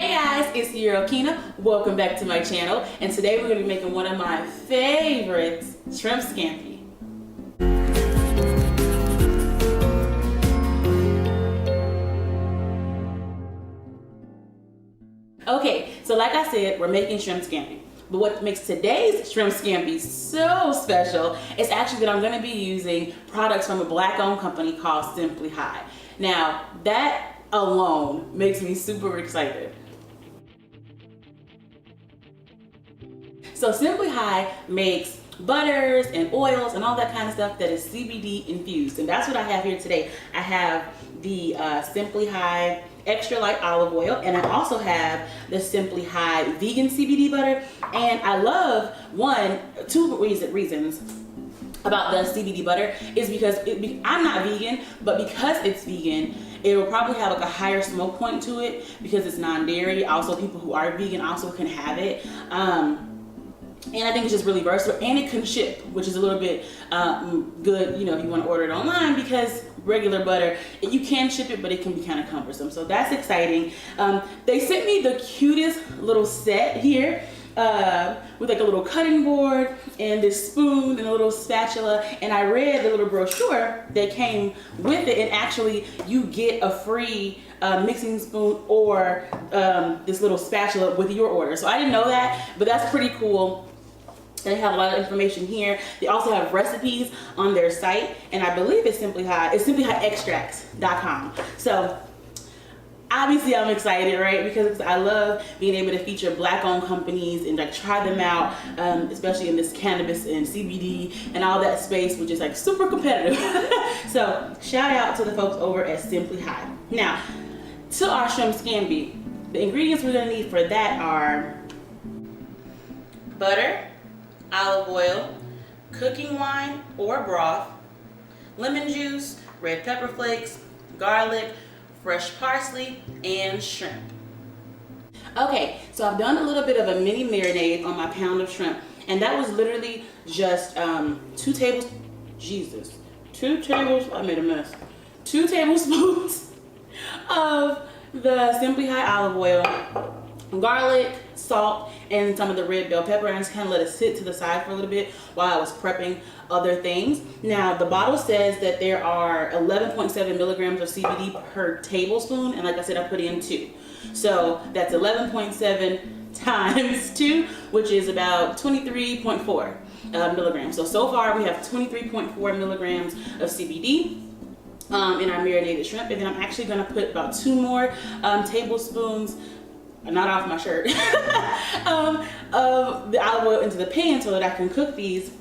Hey guys, it's your girl Kina. Welcome back to my channel, and today we're going to be making one of my favorites, shrimp scampi. Okay, so like I said, we're making shrimp scampi. But what makes today's shrimp scampi so special is actually that I'm going to be using products from a black-owned company called Simply High. Now, that alone makes me super excited. So Simply High makes butters and oils and all that kind of stuff that is CBD infused, and that's what I have here today. I have the Simply High extra light olive oil, and I also have the Simply High vegan CBD butter. And I love two reasons about the CBD butter is because I'm not vegan, but because it's vegan, it will probably have like a higher smoke point to it because it's non-dairy. Also, people who are vegan also can have it. And I think it's just really versatile, and it can ship, which is a little bit good, you know, if you want to order it online, because regular butter, you can ship it, but it can be kind of cumbersome. So that's exciting. They sent me the cutest little set here with like a little cutting board and this spoon and a little spatula. And I read the little brochure that came with it, and actually you get a free mixing spoon or this little spatula with your order. So I didn't know that, but that's pretty cool. They have a lot of information here. They also have recipes on their site, and I believe it's Simply High. It's simplyhighextracts.com. So obviously I'm excited, right? Because I love being able to feature black-owned companies and like try them out, especially in this cannabis and CBD and all that space, which is like super competitive. So shout out to the folks over at Simply High. Now, to our shrimp scampi, the ingredients we're gonna need for that are butter, olive oil, cooking wine or broth, lemon juice, red pepper flakes, garlic, fresh parsley, and shrimp. Okay, so I've done a little bit of a mini marinade on my pound of shrimp, and that was literally just 2 tablespoons of the Simply High olive oil, garlic, salt, and some of the red bell pepper. And I just kind of let it sit to the side for a little bit while I was prepping other things. Now, the bottle says that there are 11.7 milligrams of CBD per tablespoon, and like I said, I put in 2. So that's 11.7 times 2, which is about 23.4 milligrams. So far we have 23.4 milligrams of CBD in our marinated shrimp, and then I'm actually going to put about 2 more tablespoons, not off my shirt, of the olive oil into the pan so that I can cook these,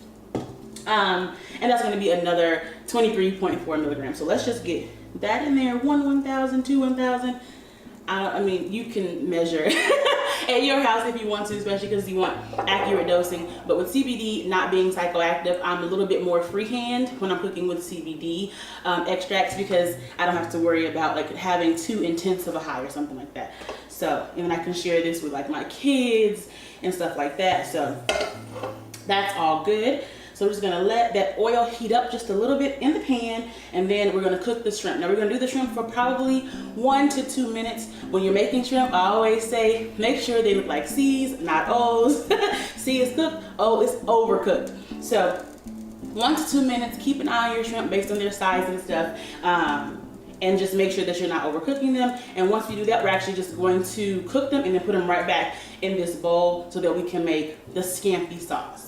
and that's going to be another 23.4 milligrams. So let's just get that in there. 1,000, 2, 1,000. I mean, you can measure at your house if you want to, especially because you want accurate dosing. But with CBD not being psychoactive, I'm a little bit more freehand when I'm cooking with CBD extracts, because I don't have to worry about like having too intense of a high or something like that. So, and I can share this with like my kids and stuff like that. So that's all good. So we're just gonna let that oil heat up just a little bit in the pan, and then we're gonna cook the shrimp. Now we're gonna do the shrimp for probably 1 to 2 minutes. When you're making shrimp, I always say, make sure they look like C's, not O's. C is cooked, O is overcooked. So 1 to 2 minutes, keep an eye on your shrimp based on their size and stuff. And just make sure that you're not overcooking them. And once we do that, we're actually just going to cook them and then put them right back in this bowl so that we can make the scampi sauce.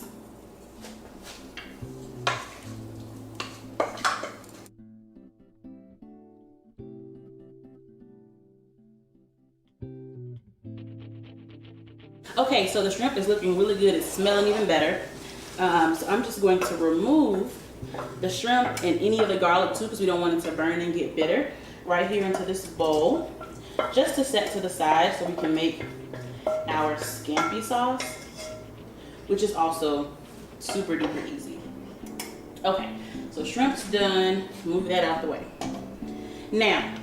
Okay, so the shrimp is looking really good. It's smelling even better. So I'm just going to remove the shrimp and any of the garlic too, because we don't want it to burn and get bitter, right here into this bowl, just to set to the side so we can make our scampi sauce, which is also super duper easy. Okay, so shrimp's done. Move that out the way. Now,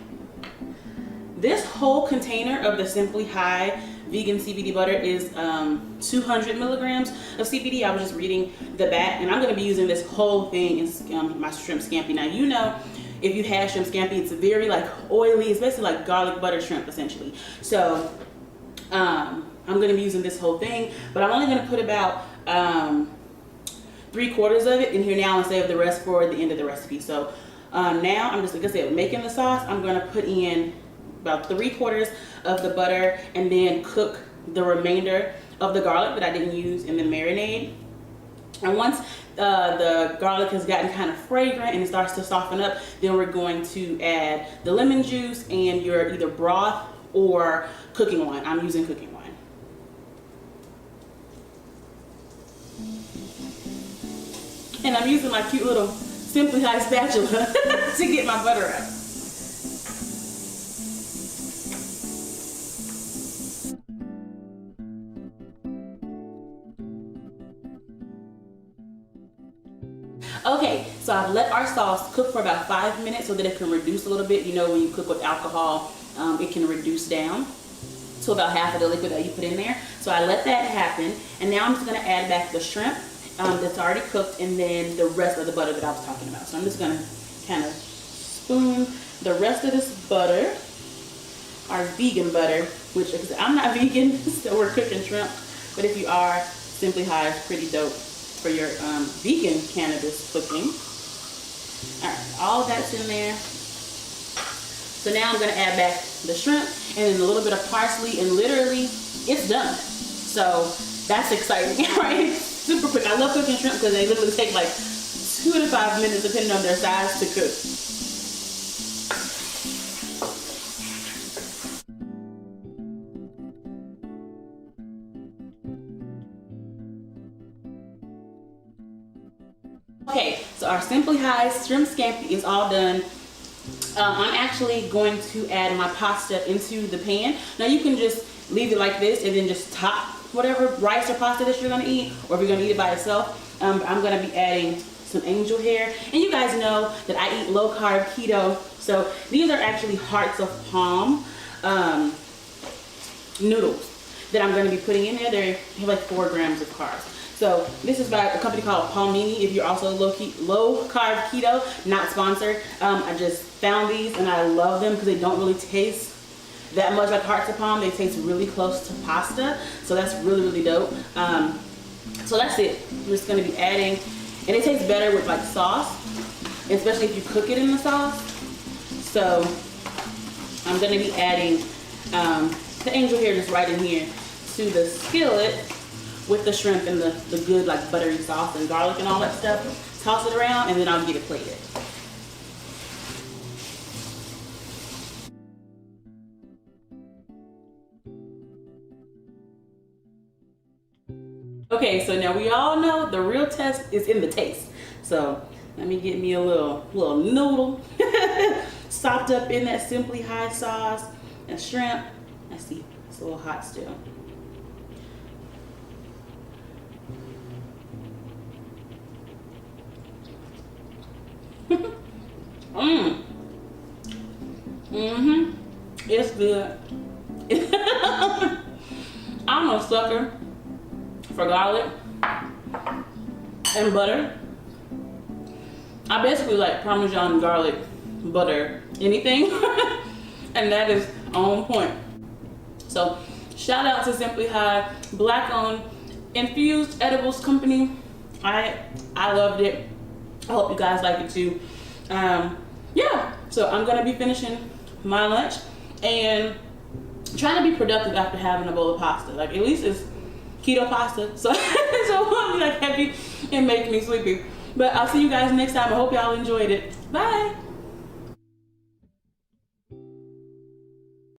this whole container of the Simply High vegan CBD butter is 200 milligrams of CBD. I was just reading the back, and I'm going to be using this whole thing in my shrimp scampi. Now, you know, if you've had shrimp scampi, it's very like oily. It's basically like garlic butter shrimp essentially. So I'm gonna be using this whole thing, but I'm only gonna put about 3/4 of it in here now and save the rest for the end of the recipe. So now I'm just, like I said, making the sauce. I'm gonna put in about 3/4 of the butter and then cook the remainder of the garlic that I didn't use in the marinade. And once the garlic has gotten kind of fragrant and it starts to soften up, then we're going to add the lemon juice and your either broth or cooking wine. I'm using cooking wine. And I'm using my cute little Simply High spatula to get my butter out. Okay, so I've let our sauce cook for about 5 minutes so that it can reduce a little bit. You know, when you cook with alcohol, it can reduce down to about half of the liquid that you put in there. So I let that happen, and now I'm just gonna add back the shrimp that's already cooked, and then the rest of the butter that I was talking about. So I'm just gonna kind of spoon the rest of this butter, our vegan butter, which I'm not vegan, so we're cooking shrimp. But if you are, Simply High is pretty dope for your vegan cannabis cooking. All right, all that's in there. So now I'm gonna add back the shrimp and then a little bit of parsley, and literally it's done. So that's exciting, right? Super quick. I love cooking shrimp because they literally take like 2 to 5 minutes depending on their size to cook. Okay, so our Simply High Shrimp Scampi is all done. I'm actually going to add my pasta into the pan. Now you can just leave it like this and then just top whatever rice or pasta that you're gonna eat, or if you're gonna eat it by itself. I'm gonna be adding some angel hair. And you guys know that I eat low carb keto. So these are actually hearts of palm noodles that I'm gonna be putting in there. They have like 4 grams of carbs. So this is by a company called Palmini. If you're also low carb keto, not sponsored. I just found these and I love them because they don't really taste that much like hearts of palm. They taste really close to pasta. So that's really, really dope. So that's it. I'm just gonna be adding, and it tastes better with like sauce, especially if you cook it in the sauce. So I'm gonna be adding the angel hair just right in here to the skillet with the shrimp and the good like buttery sauce and garlic and all that stuff. Toss it around and then I'll get it plated. Okay, so now we all know the real test is in the taste. So let me get me a little noodle sopped up in that Simply High sauce and shrimp. Let's see, it's a little hot still. It's good. I'm a sucker for garlic and butter. I basically like Parmesan, garlic, butter, anything. And that is on point. So shout out to Simply High, Black owned, infused edibles company. I loved it. I hope you guys like it too. Yeah, so I'm gonna be finishing my lunch and trying to be productive after having a bowl of pasta. Like, at least it's keto pasta, so it won't be like heavy and make me sleepy. But I'll see you guys next time. I hope y'all enjoyed it. Bye.